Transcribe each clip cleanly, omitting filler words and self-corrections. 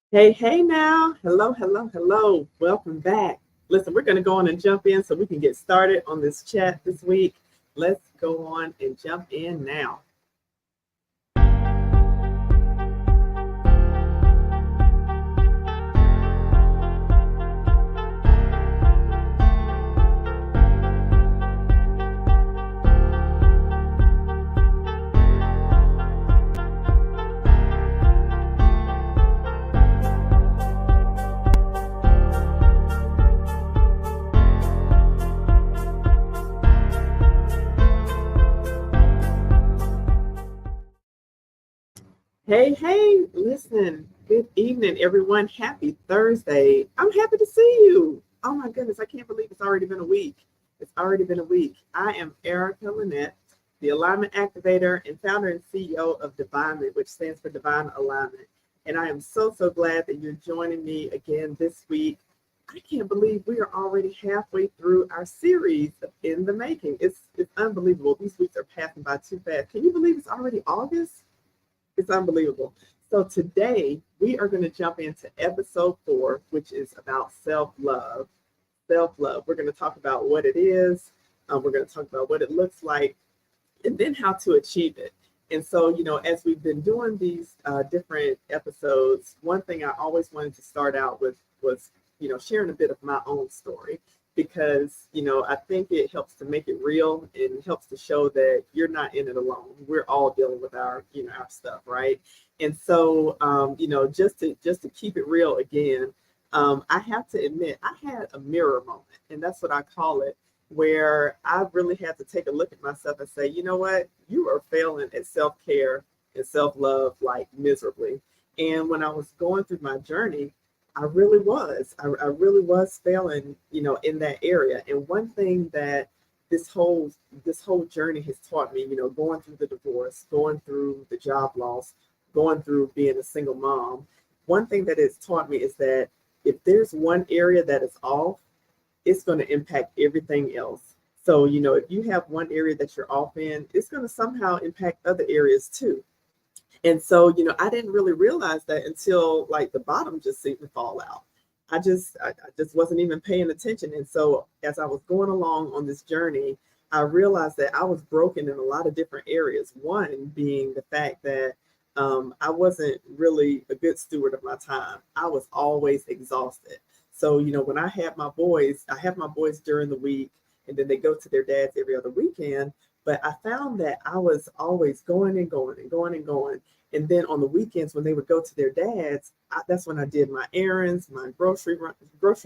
Hey now. Hello. Welcome back. Listen, we're going to go on and jump in so we can get started on this chat this week. Let's go on and jump in now. Hey, listen. Good evening, everyone. Happy Thursday. I'm happy to see you. Oh my goodness, I can't believe it's already been a week. It's already been a week. I am Erica Lynette, the alignment activator and founder and CEO of Divignment, which stands for Divine Alignment. And I am so glad that you're joining me again this week. I can't believe we are already halfway through our series of In the Making. It's unbelievable. These weeks are passing by too fast. Can you believe it's already August? It's unbelievable. So today we are going to jump into Ep.4, which is about self-love. Self-love. We're going to talk about what it is. We're going to talk about what it looks like, and then how to achieve it. And so, as we've been doing these different episodes, one thing I always wanted to start out with was, sharing a bit of my own story because, I think it helps to make it real and helps to show that you're not in it alone. We're all dealing with our stuff, right? And so, just to keep it real again, I have to admit I had a mirror moment, and that's what I call it, where I really had to take a look at myself and say, you know what, you are failing at self-care and self-love like miserably. And when I was going through my journey, I really was. I really was failing, in that area. And one thing that this whole journey has taught me, going through the divorce, going through the job loss, going through being a single mom, one thing that it's taught me is that if there's one area that is off, it's going to impact everything else. So, if you have one area that you're off in, it's going to somehow impact other areas too. And so, I didn't really realize that until like the bottom just seemed to fall out. I just wasn't even paying attention. And so as I was going along on this journey, I realized that I was broken in a lot of different areas. One being the fact that I wasn't really a good steward of my time. I was always exhausted. So, when I have my boys during the week and then they go to their dads every other weekend. But I found that I was always going and going and going and going. And then on the weekends when they would go to their dads, that's when I did my errands, my grocery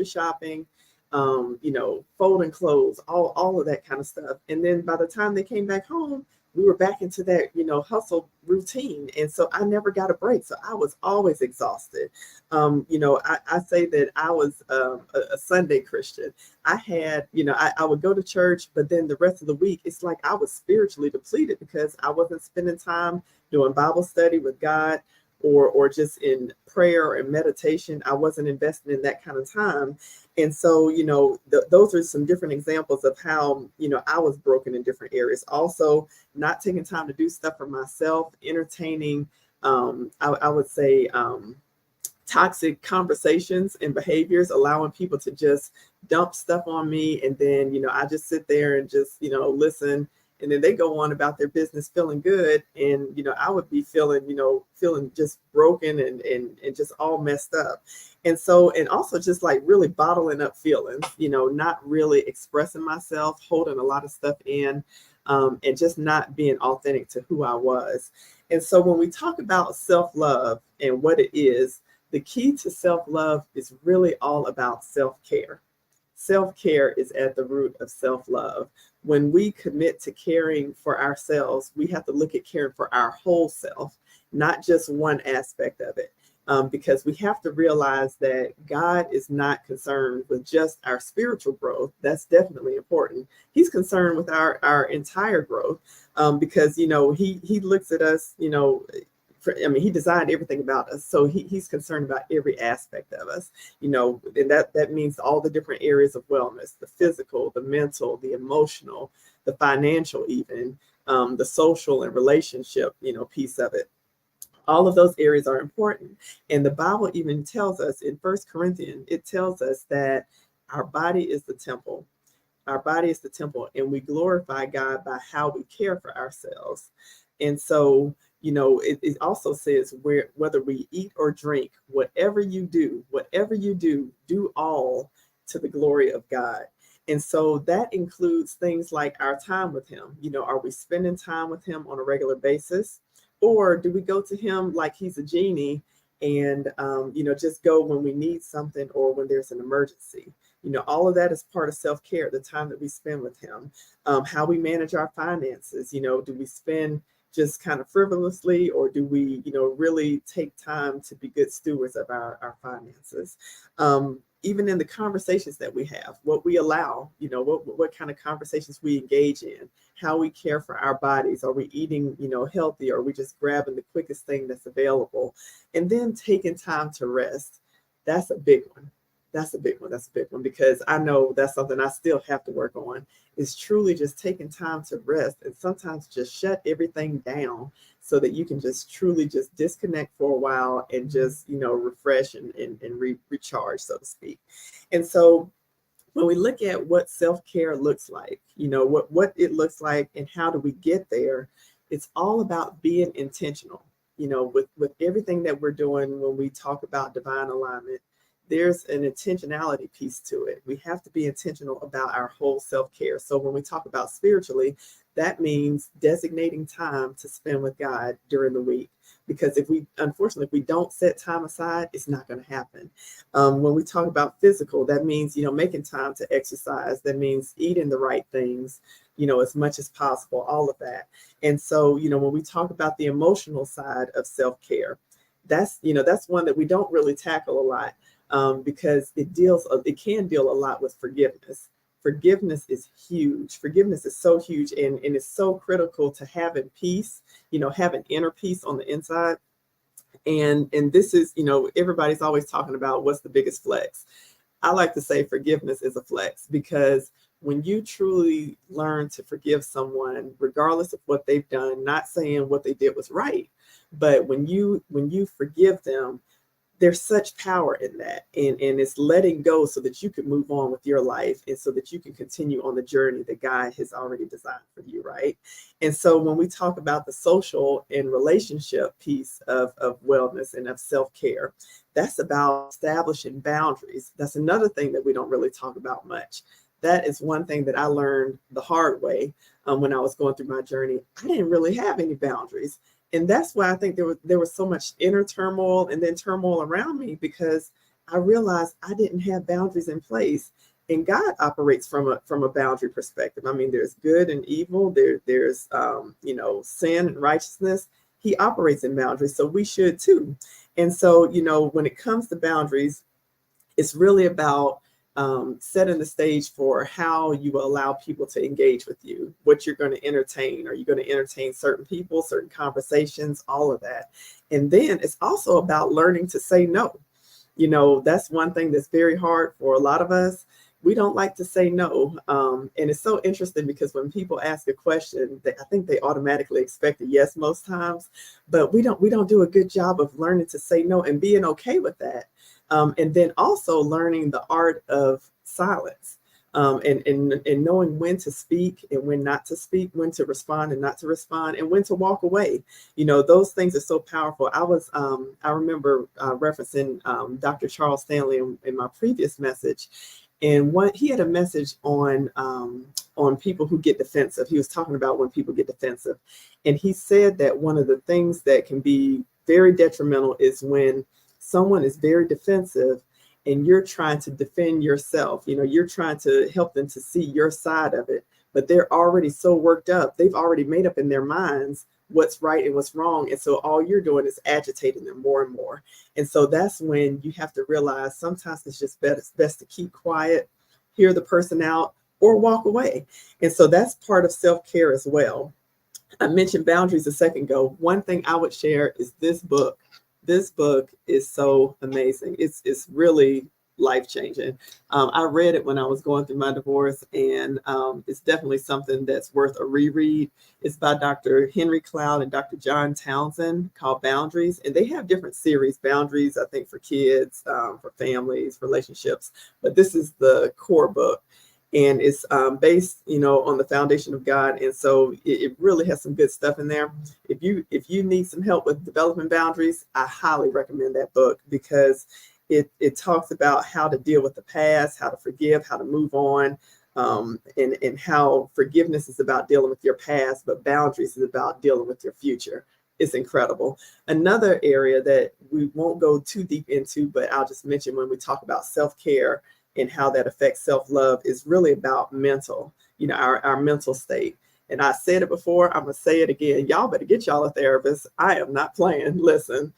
shopping, folding clothes, all of that kind of stuff. And then by the time they came back home, we were back into that, hustle routine. And so I never got a break. So I was always exhausted. I say that I was a Sunday Christian. I would go to church, but then the rest of the week, it's like I was spiritually depleted because I wasn't spending time doing Bible study with God or just in prayer and meditation. I wasn't investing in that kind of time. And so, those are some different examples of how, I was broken in different areas. Also, not taking time to do stuff for myself, entertaining, I would say, toxic conversations and behaviors, allowing people to just dump stuff on me. And then, I just sit there and just, listen. And then they go on about their business feeling good. And, I would be feeling just broken and just all messed up. And so, and also just like really bottling up feelings, not really expressing myself, holding a lot of stuff in, and just not being authentic to who I was. And so when we talk about self-love and what it is, the key to self-love is really all about self-care. Self-care is at the root of self-love. When we commit to caring for ourselves, we have to look at caring for our whole self, not just one aspect of it. Because we have to realize that God is not concerned with just our spiritual growth. That's definitely important. He's concerned with our entire growth, because, he looks at us, he designed everything about us. So he's concerned about every aspect of us, and that means all the different areas of wellness, the physical, the mental, the emotional, the financial, even the social and relationship, piece of it. All of those areas are important. And the Bible even tells us in First Corinthians, it tells us that our body is the temple. Our body is the temple, and we glorify God by how we care for ourselves. And so, it also says whether we eat or drink, whatever you do all to the glory of God. And so that includes things like our time with Him. Are we spending time with Him on a regular basis? Or do we go to Him like He's a genie and, just go when we need something or when there's an emergency? All of that is part of self-care, the time that we spend with Him, how we manage our finances. Do we spend just kind of frivolously, or do we, really take time to be good stewards of our finances? Even in the conversations that we have, what we allow, what kind of conversations we engage in, how we care for our bodies. Are we eating, healthy, or are we just grabbing the quickest thing that's available? And then taking time to rest. That's a big one. That's a big one. That's a big one, because I know that's something I still have to work on, is truly just taking time to rest and sometimes just shut everything down so that you can just truly just disconnect for a while and just, refresh and recharge, so to speak. And so when we look at what self-care looks like, what it looks like and how do we get there, it's all about being intentional, with everything that we're doing. When we talk about divine alignment, there's an intentionality piece to it. We have to be intentional about our whole self-care. So when we talk about spiritually, that means designating time to spend with God during the week. Because if we don't set time aside, it's not going to happen. When we talk about physical, that means, making time to exercise. That means eating the right things, as much as possible, all of that. And so, when we talk about the emotional side of self-care, that's one that we don't really tackle a lot. Because it can deal a lot with forgiveness. Forgiveness is huge. Forgiveness is so huge, and it's so critical to having peace, having inner peace on the inside. And this is, everybody's always talking about what's the biggest flex. I like to say forgiveness is a flex, because when you truly learn to forgive someone, regardless of what they've done, not saying what they did was right, but when you forgive them, there's such power in that, and it's letting go so that you can move on with your life, and so that you can continue on the journey that God has already designed for you, right? And so when we talk about the social and relationship piece of wellness and of self-care, that's about establishing boundaries. That's another thing that we don't really talk about much. That is one thing that I learned the hard way when I was going through my journey. I didn't really have any boundaries. And that's why I think there was so much inner turmoil and then turmoil around me, because I realized I didn't have boundaries in place. And God operates from a boundary perspective. I mean, there's good and evil. There's sin and righteousness. He operates in boundaries, so we should too. And so, when it comes to boundaries, it's really about setting the stage for how you will allow people to engage with you, what you're going to entertain. Are you going to entertain certain people, certain conversations, all of that? And then it's also about learning to say no. That's one thing that's very hard for a lot of us. We don't like to say no. And it's so interesting, because when people ask a question, I think they automatically expect a yes most times, but we don't do a good job of learning to say no and being okay with that. And then also learning the art of silence, and knowing when to speak and when not to speak, when to respond and not to respond, and when to walk away. Those things are so powerful. I remember referencing Dr. Charles Stanley in my previous message, and he had a message on people who get defensive. He was talking about when people get defensive, and he said that one of the things that can be very detrimental is when someone is very defensive and you're trying to defend yourself. You're trying to help them to see your side of it, but they're already so worked up. They've already made up in their minds what's right and what's wrong. And so all you're doing is agitating them more and more. And so that's when you have to realize sometimes it's just best to keep quiet, hear the person out, or walk away. And so that's part of self-care as well. I mentioned boundaries a second ago. One thing I would share is this book. This book is so amazing. It's really life-changing. I read it when I was going through my divorce, and it's definitely something that's worth a reread. It's by Dr. Henry Cloud and Dr. John Townsend, called Boundaries. And they have different series, Boundaries, I think, for kids, for families, relationships. But this is the core book. And it's based, on the foundation of God. And so it really has some good stuff in there. If you need some help with developing boundaries, I highly recommend that book, because it talks about how to deal with the past, how to forgive, how to move on, and how forgiveness is about dealing with your past, but boundaries is about dealing with your future. It's incredible. Another area that we won't go too deep into, but I'll just mention when we talk about self-care and how that affects self-love, is really about mental, our mental state. And I said it before, I'm going to say it again. Y'all better get y'all a therapist. I am not playing. Listen,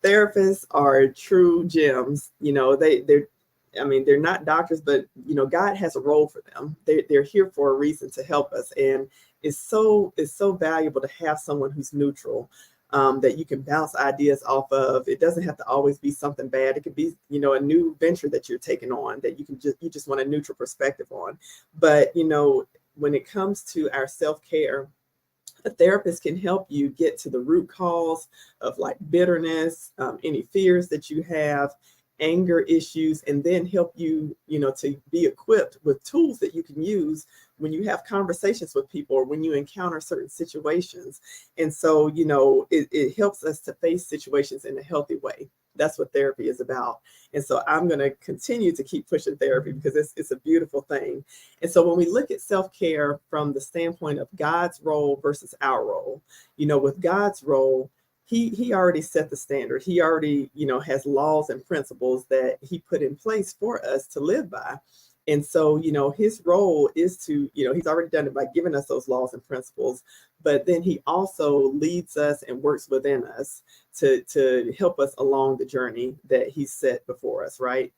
therapists are true gems. They're not doctors, but God has a role for them. They're here for a reason, to help us. And it's so valuable to have someone who's neutral, that you can bounce ideas off of. It doesn't have to always be something bad. It could be, a new venture that you're taking on that you just want a neutral perspective on. But, when it comes to our self-care, a therapist can help you get to the root cause of like bitterness, any fears that you have, anger issues, and then help you, to be equipped with tools that you can use when you have conversations with people or when you encounter certain situations. And so, it helps us to face situations in a healthy way. That's what therapy is about. And so I'm going to continue to keep pushing therapy, because it's a beautiful thing. And so when we look at self-care from the standpoint of God's role versus our role, with God's role, he already set the standard. He already, has laws and principles that he put in place for us to live by. And so, his role is to, he's already done it by giving us those laws and principles, but then he also leads us and works within us to help us along the journey that he set before us, right?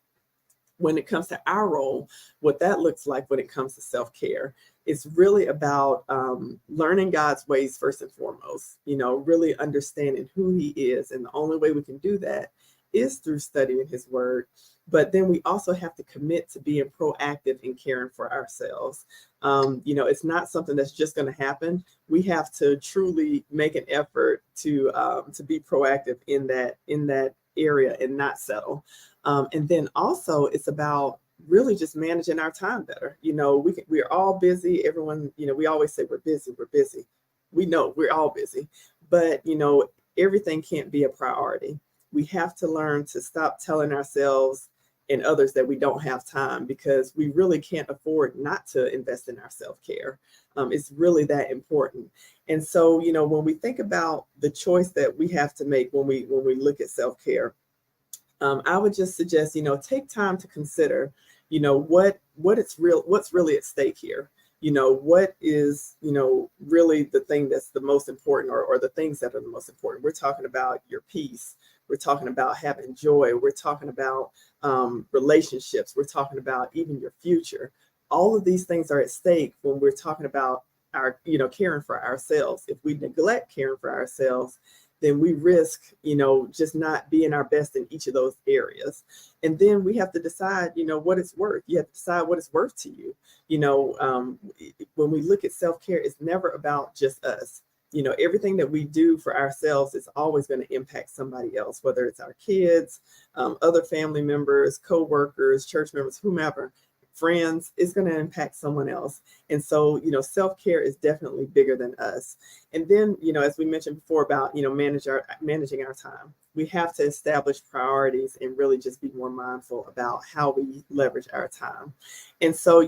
When it comes to our role, what that looks like when it comes to self-care, it's really about learning God's ways first and foremost, really understanding who he is. And the only way we can do that is through studying his word. But then we also have to commit to being proactive in caring for ourselves. It's not something that's just going to happen. We have to truly make an effort to be proactive in that area and not settle. And then also it's about really just managing our time better. We're all busy. Everyone, we always say we're busy. We know we're all busy, but everything can't be a priority. We have to learn to stop telling ourselves and others that we don't have time, because we really can't afford not to invest in our self-care. It's really that important. And so, when we think about the choice that we have to make when we look at self-care, I would just suggest, take time to consider, what's really at stake here. What is, really the thing that's the most important, or the things that are the most important. We're talking about your peace. We're talking about having joy. We're talking about relationships. We're talking about even your future. All of these things are at stake when we're talking about our, caring for ourselves. If we neglect caring for ourselves, then we risk, just not being our best in each of those areas. And then we have to decide, what it's worth. You have to decide what it's worth to you. When we look at self-care, it's never about just us. Everything that we do for ourselves is always going to impact somebody else, whether it's our kids, other family members, co-workers, church members, whomever, friends. Is going to impact someone else. And so, self-care is definitely bigger than us. And then, as we mentioned before about, managing our time, we have to establish priorities and really just be more mindful about how we leverage our time. And so,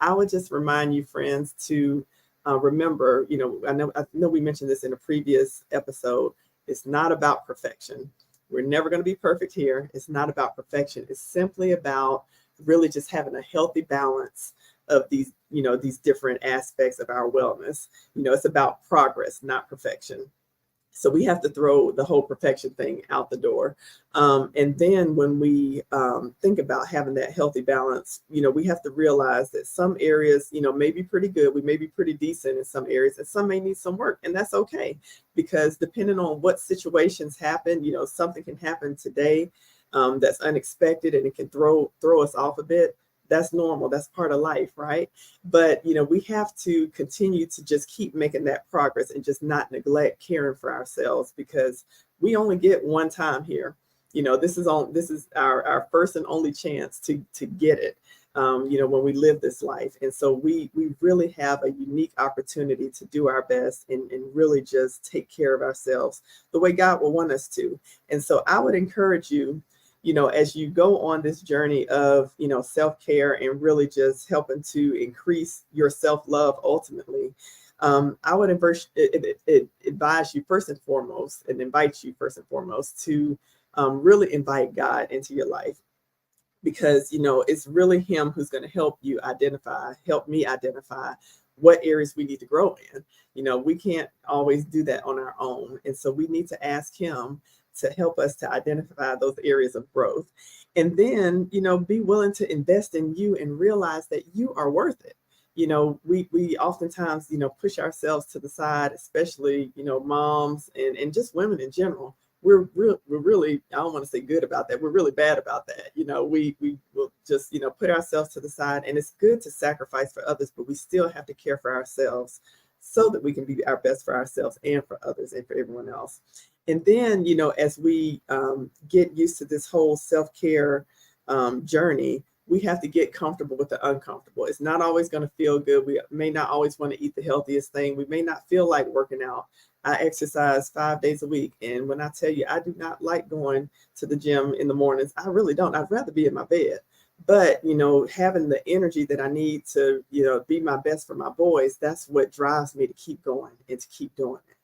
I would just remind you, friends, to remember, I know we mentioned this in a previous episode. It's not about perfection. We're never going to be perfect here. It's not about perfection. It's simply about really just having a healthy balance of these different aspects of our wellness. It's about progress, not perfection. So we have to throw the whole perfection thing out the door. And then when we think about having that healthy balance, we have to realize that some areas, may be pretty good. We may be pretty decent in some areas, and some may need some work. And that's okay, because depending on what situations happen, something can happen today that's unexpected and it can throw us off a bit. That's normal. That's part of life, right? But we have to continue to just keep making that progress and just not neglect caring for ourselves, because we only get one time here. This is our first and only chance to get it. When we live this life. And so we really have a unique opportunity to do our best and really just take care of ourselves the way God will want us to. And so I would encourage you, as you go on this journey of, self-care and really just helping to increase your self-love ultimately, I would advise you first and foremost, and invite you first and foremost to really invite God into your life. Because it's really him who's going to help me identify what areas we need to grow in. We can't always do that on our own, and so we need to ask him to help us to identify those areas of growth, and then be willing to invest in you and realize that you are worth it. We oftentimes push ourselves to the side, especially moms and just women in general. We're really, I don't want to say good about that. We're really bad about that. We will just, put ourselves to the side, and it's good to sacrifice for others, but we still have to care for ourselves so that we can be our best for ourselves and for others and for everyone else. And then, as we get used to this whole self-care journey, we have to get comfortable with the uncomfortable. It's not always going to feel good. We may not always want to eat the healthiest thing. We may not feel like working out. I exercise 5 days a week. And when I tell you, I do not like going to the gym in the mornings. I really don't. I'd rather be in my bed. But, having the energy that I need to, be my best for my boys, that's what drives me to keep going and to keep doing it.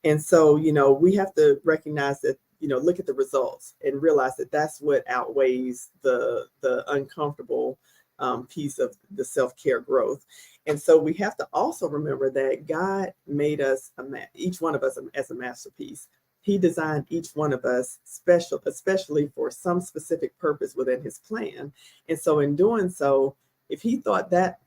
And so, we have to recognize that, look at the results and realize that that's what outweighs the uncomfortable piece of the self-care growth. And so we have to also remember that God made us, each one of us, as a masterpiece. He designed each one of us special, especially for some specific purpose within his plan. And so in doing so, if he thought that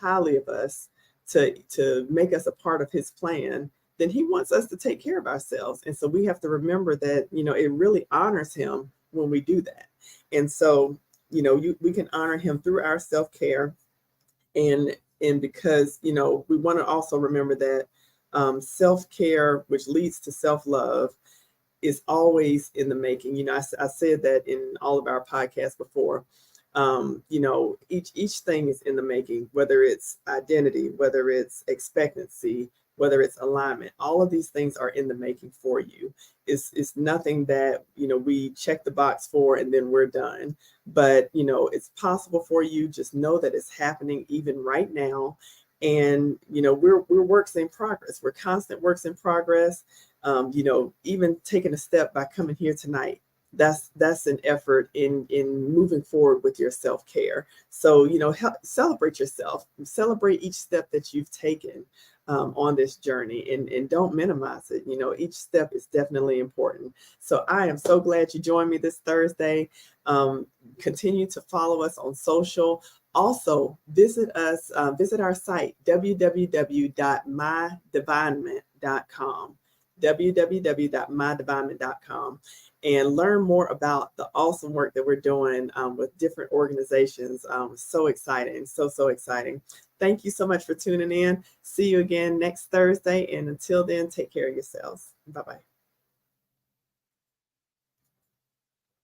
highly of us to make us a part of his plan, then he wants us to take care of ourselves. And so we have to remember that, it really honors him when we do that. And so, we can honor him through our self-care. And because, we want to also remember that self-care, which leads to self-love, is always in the making. I said that in all of our podcasts before. Each thing is in the making, whether it's identity, whether it's expectancy, whether it's alignment. All of these things are in the making for you. It's nothing that, we check the box for and then we're done. But, it's possible for you. Just know that it's happening even right now. And, we're works in progress. We're constant works in progress. Even taking a step by coming here tonight, that's an effort in moving forward with your self-care. So, celebrate yourself, celebrate each step that you've taken on this journey, and don't minimize it. Each step is definitely important. So I am so glad you joined me this Thursday. Continue to follow us on social. Also, visit our site, www.mydivignment.com, www.mydivignment.com, and learn more about the awesome work that we're doing with different organizations. So exciting, so exciting. Thank you so much for tuning in. See you again next Thursday. And until then, take care of yourselves. Bye-bye.